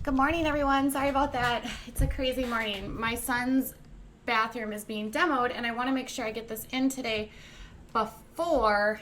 Good morning, everyone. Sorry about that. It's a crazy morning. My son's bathroom is being demoed, and I want to make sure I get this in today before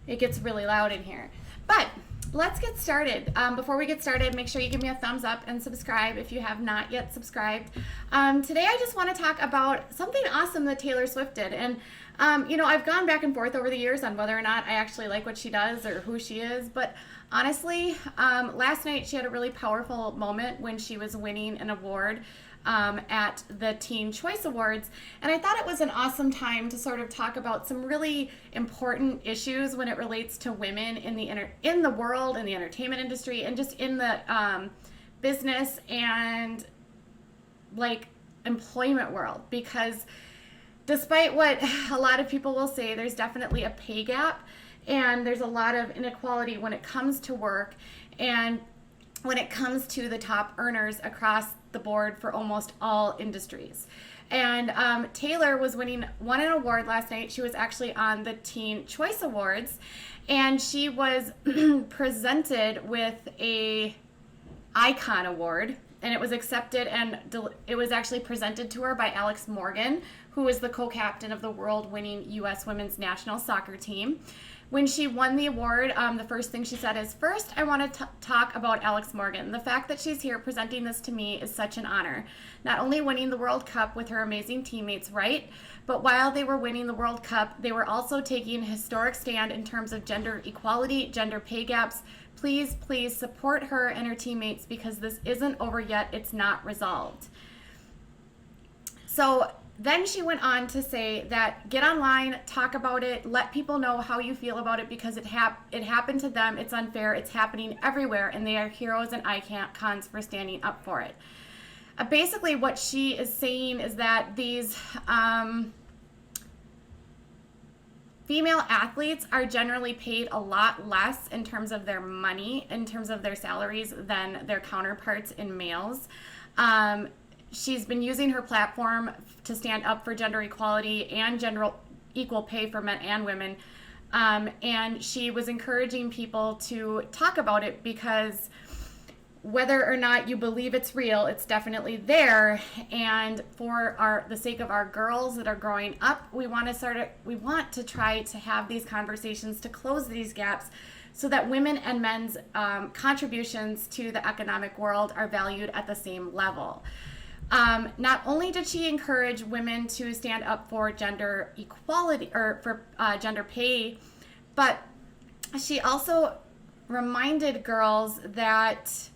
it gets really loud in here. But let's get started. Before we get started, make sure you give me a thumbs up and subscribe if you have not yet subscribed. Today, I just want to talk about something awesome that Taylor Swift did. And, I've gone back and forth over the years on whether or not I actually like what she does or who she is. But honestly, last night she had a really powerful moment when she was winning an award at the Teen Choice Awards, and I thought it was an awesome time to sort of talk about some really important issues when it relates to women in the world, in the entertainment industry, and just in the business and like employment world. Because despite what a lot of people will say, there's definitely a pay gap, and there's a lot of inequality when it comes to work and when it comes to the top earners across the board for almost all industries. And Taylor won an award last night. She was actually on the Teen Choice Awards, and she was presented with a Icon Award, and it was accepted, and it was actually presented to her by Alex Morgan, who is the co-captain of the world-winning U.S. women's national soccer team. When she won the award, the first thing she said is, "First, I want to talk about Alex Morgan. The fact that she's here presenting this to me is such an honor. Not only winning the World Cup with her amazing teammates, right? But while they were winning the World Cup, they were also taking a historic stand in terms of gender equality, gender pay gaps. Please, please support her and her teammates because this isn't over yet. It's not resolved." So then she went on to say that get online, talk about it, let people know how you feel about it because it happened to them, it's unfair, it's happening everywhere, and they are heroes and icons for standing up for it. Basically, what she is saying is that these female athletes are generally paid a lot less in terms of their money, in terms of their salaries, than their counterparts in males. She's been using her platform to stand up for gender equality and gender equal pay for men and women. And she was encouraging people to talk about it because whether or not you believe it's real, it's definitely there. And for the sake of our girls that are growing up, we want to try to have these conversations to close these gaps so that women and men's contributions to the economic world are valued at the same level. Not only did she encourage women to stand up for gender equality or for gender pay, but she also reminded girls that,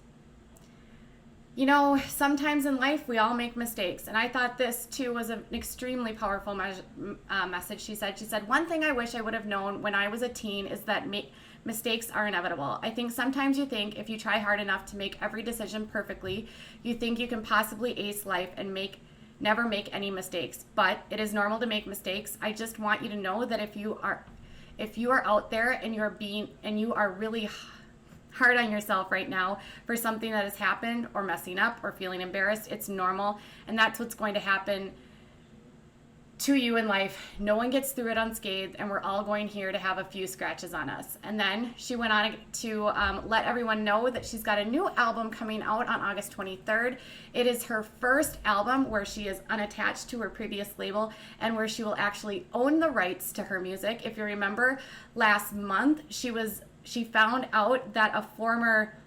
sometimes in life we all make mistakes. And I thought this too was an extremely powerful message. She said, "One thing I wish I would have known when I was a teen is that mistakes are inevitable. I think sometimes you think if you try hard enough to make every decision perfectly, you think you can possibly ace life and never make any mistakes. But it is normal to make mistakes. I just want you to know that if you are out there and you are really hard on yourself right now for something that has happened or messing up or feeling embarrassed, it's normal, and that's what's going to happen to you in life. No one gets through it unscathed, and we're all going here to have a few scratches on us." And then she went on to let everyone know that she's got a new album coming out on August 23rd. It is her first album where she is unattached to her previous label and where she will actually own the rights to her music. If you remember, last month she found out that a former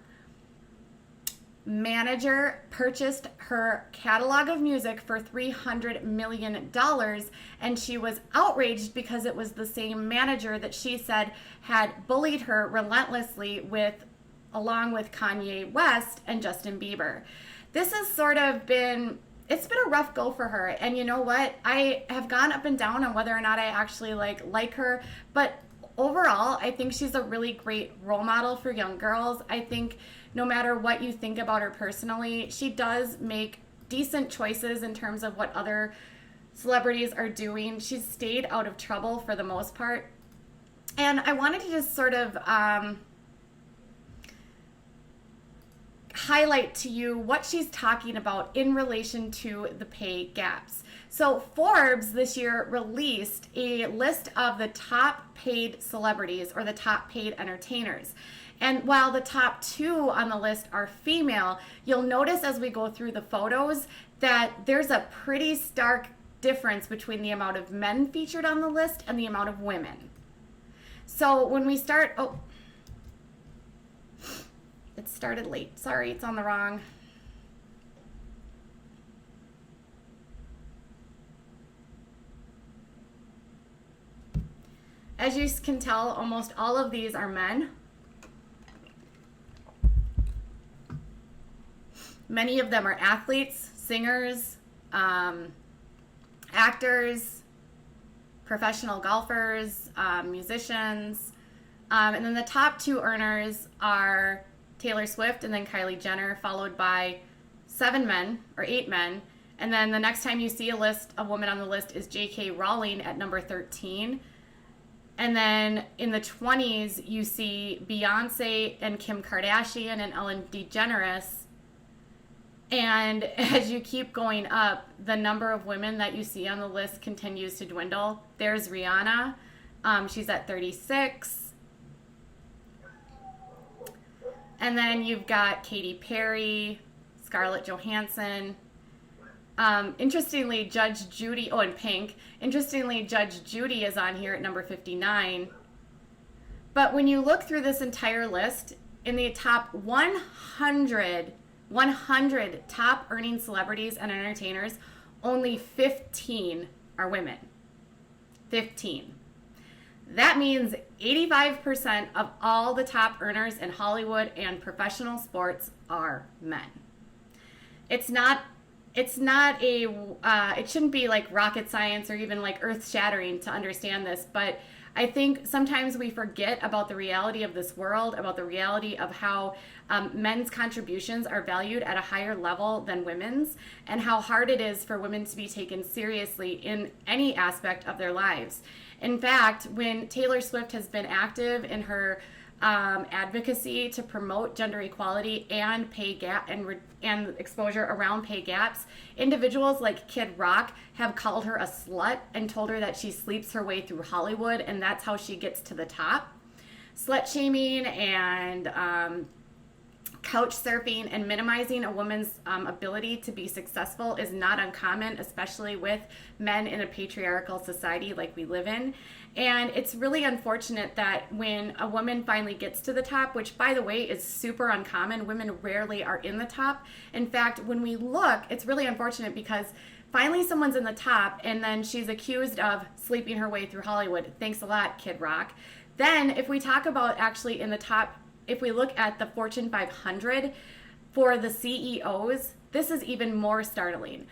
manager purchased her catalog of music for $300 million, and she was outraged because it was the same manager that she said had bullied her relentlessly along with Kanye West and Justin Bieber. This has it's been a rough go for her, and you know what? I have gone up and down on whether or not I actually like her, but overall, I think she's a really great role model for young girls. I think no matter what you think about her personally, she does make decent choices in terms of what other celebrities are doing. She's stayed out of trouble for the most part. And I wanted to just sort of highlight to you what she's talking about in relation to the pay gaps. So Forbes this year released a list of the top paid celebrities or the top paid entertainers. And while the top 2 on the list are female, you'll notice as we go through the photos that there's a pretty stark difference between the amount of men featured on the list and the amount of women. So when we start, it started late. Sorry, it's on the wrong. As you can tell, almost all of these are men. Many of them are athletes, singers, actors, professional golfers, musicians. And then the top 2 earners are Taylor Swift and then Kylie Jenner, followed by 7 men or 8 men. And then the next time you see a woman on the list is J.K. Rowling at number 13. And then in the 20s, you see Beyonce and Kim Kardashian and Ellen DeGeneres. And as you keep going up, the number of women that you see on the list continues to dwindle. There's Rihanna. She's at 36. And then you've got Katy Perry, Scarlett Johansson. Interestingly, Judge Judy, and Pink. Interestingly, Judge Judy is on here at number 59. But when you look through this entire list, in the top 100 top earning celebrities and entertainers, only 15 are women. 15. That means 85% of all the top earners in Hollywood and professional sports are men. It shouldn't be like rocket science or even like earth shattering to understand this, but I think sometimes we forget about the reality of this world, about the reality of how men's contributions are valued at a higher level than women's, and how hard it is for women to be taken seriously in any aspect of their lives. In fact, when Taylor Swift has been active in her advocacy to promote gender equality and pay gap and exposure around pay gaps, individuals like Kid Rock have called her a slut and told her that she sleeps her way through Hollywood and that's how she gets to the top. Slut shaming and couch surfing and minimizing a woman's ability to be successful is not uncommon, especially with men in a patriarchal society like we live in. And it's really unfortunate that when a woman finally gets to the top, which by the way is super uncommon, women rarely are in the top. In fact, when we look, it's really unfortunate because finally someone's in the top and then she's accused of sleeping her way through Hollywood. Thanks a lot, Kid Rock. Then if we talk about actually in the top, if we look at the Fortune 500 for the CEOs, this is even more startling.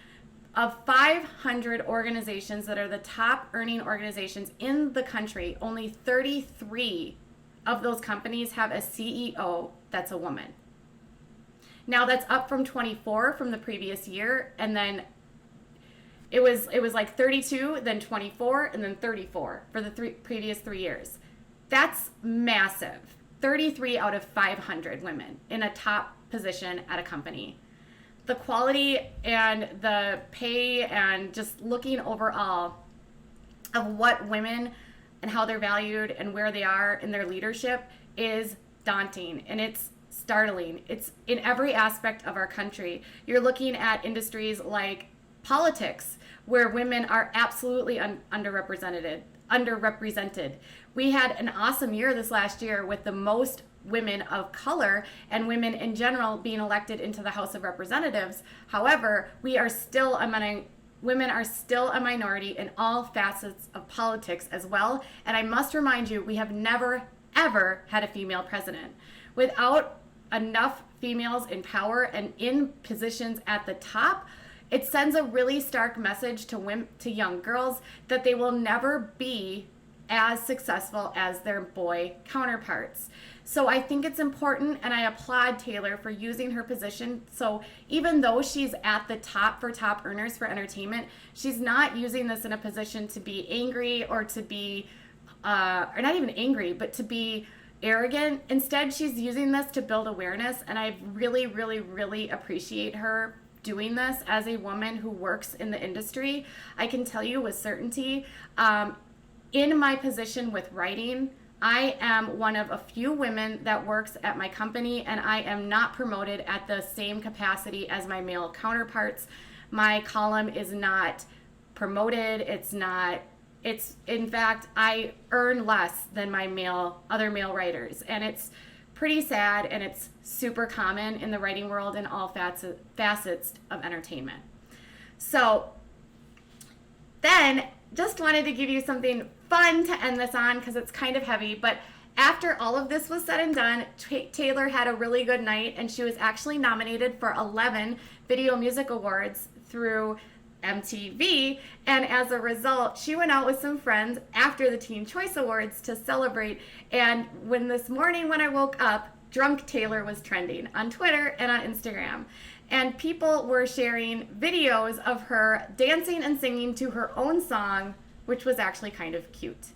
Of 500 organizations that are the top earning organizations in the country, only 33 of those companies have a CEO that's a woman. Now that's up from 24 from the previous year, and then it was like 32, then 24, and then 34 for the previous 3 years. That's massive. 33 out of 500 women in a top position at a company. The quality and the pay and just looking overall of what women and how they're valued and where they are in their leadership is daunting, and it's startling. It's in every aspect of our country. You're looking at industries like politics, where women are absolutely underrepresented. We had an awesome year this last year with the most women of color and women in general being elected into the House of Representatives. However, women are still a minority in all facets of politics as well. And I must remind you, we have never, ever had a female president. Without enough females in power and in positions at the top, it sends a really stark message to young girls that they will never be as successful as their boy counterparts. So I think it's important, and I applaud Taylor for using her position. So even though she's at the top for top earners for entertainment, she's not using this in a position to be angry or to be, or not even angry, but to be arrogant. Instead, she's using this to build awareness, and I really, really, really appreciate her doing this as a woman who works in the industry. I can tell you with certainty, in my position with writing, I am one of a few women that works at my company, and I am not promoted at the same capacity as my male counterparts. My column is not promoted. It's in fact, I earn less than my other male writers, and it's pretty sad, and it's super common in the writing world in all facets of entertainment. So then, just wanted to give you something fun to end this on because it's kind of heavy, but after all of this was said and done, Taylor had a really good night, and she was actually nominated for 11 Video Music Awards through MTV, and as a result, she went out with some friends after the Teen Choice Awards to celebrate. And this morning when I woke up, Drunk Taylor was trending on Twitter and on Instagram, and people were sharing videos of her dancing and singing to her own song, which was actually kind of cute.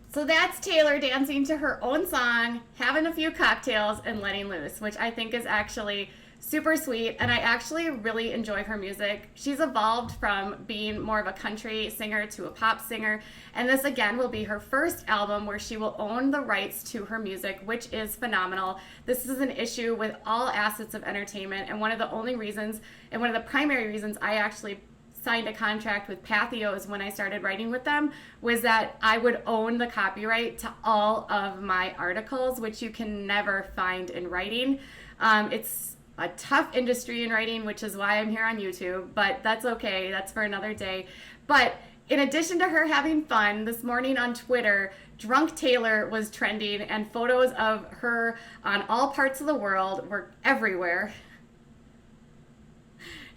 So that's Taylor dancing to her own song, having a few cocktails, and letting loose, which I think is actually super sweet, and I actually really enjoy her music. She's evolved from being more of a country singer to a pop singer, and this again will be her first album where she will own the rights to her music, which is phenomenal. This is an issue with all assets of entertainment, and one of the primary reasons I actually signed a contract with Pathos when I started writing with them was that I would own the copyright to all of my articles, which you can never find in writing. It's a tough industry in writing, which is why I'm here on YouTube, but that's okay. That's for another day. But in addition to her having fun, this morning on Twitter, Drunk Taylor was trending, and photos of her on all parts of the world were everywhere,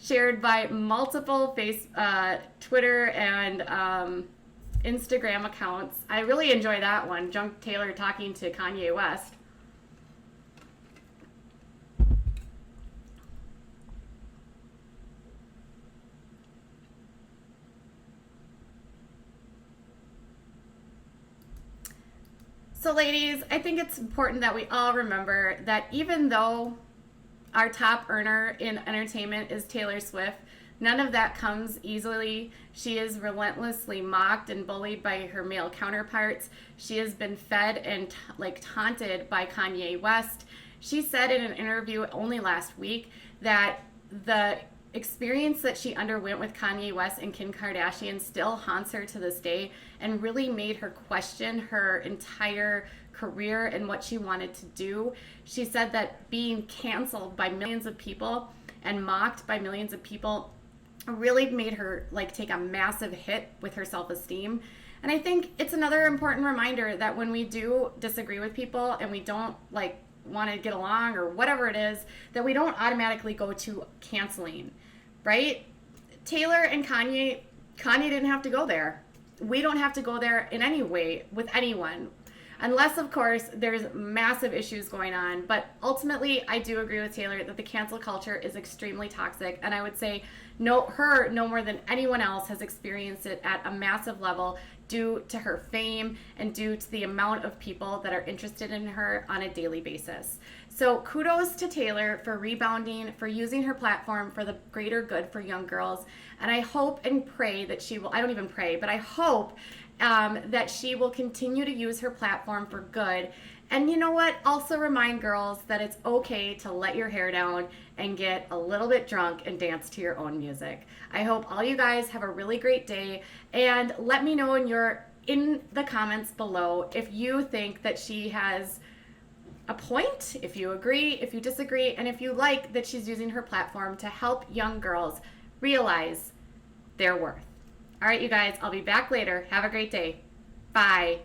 shared by multiple Twitter and Instagram accounts. I really enjoy that one, Drunk Taylor talking to Kanye West. So ladies, I think it's important that we all remember that even though our top earner in entertainment is Taylor Swift, none of that comes easily. She is relentlessly mocked and bullied by her male counterparts. She has been fed and taunted by Kanye West. She said in an interview only last week that the experience that she underwent with Kanye West and Kim Kardashian still haunts her to this day and really made her question her entire career and what she wanted to do. She said that being canceled by millions of people and mocked by millions of people really made her take a massive hit with her self-esteem. And I think it's another important reminder that when we do disagree with people and we don't want to get along or whatever it is, that we don't automatically go to canceling, right? Taylor and Kanye didn't have to go there. We don't have to go there in any way with anyone. Unless, of course, there's massive issues going on. But ultimately, I do agree with Taylor that the cancel culture is extremely toxic. And I would say no more than anyone else has experienced it at a massive level due to her fame and due to the amount of people that are interested in her on a daily basis. So kudos to Taylor for rebounding, for using her platform for the greater good for young girls. And I hope and pray that she will, I don't even pray, but I hope that she will continue to use her platform for good. And you know what? Also remind girls that it's okay to let your hair down and get a little bit drunk and dance to your own music. I hope all you guys have a really great day, and let me know in the comments below if you think that she has a point, if you agree, if you disagree, and if you like that she's using her platform to help young girls realize their worth. All right, you guys, I'll be back later. Have a great day. Bye.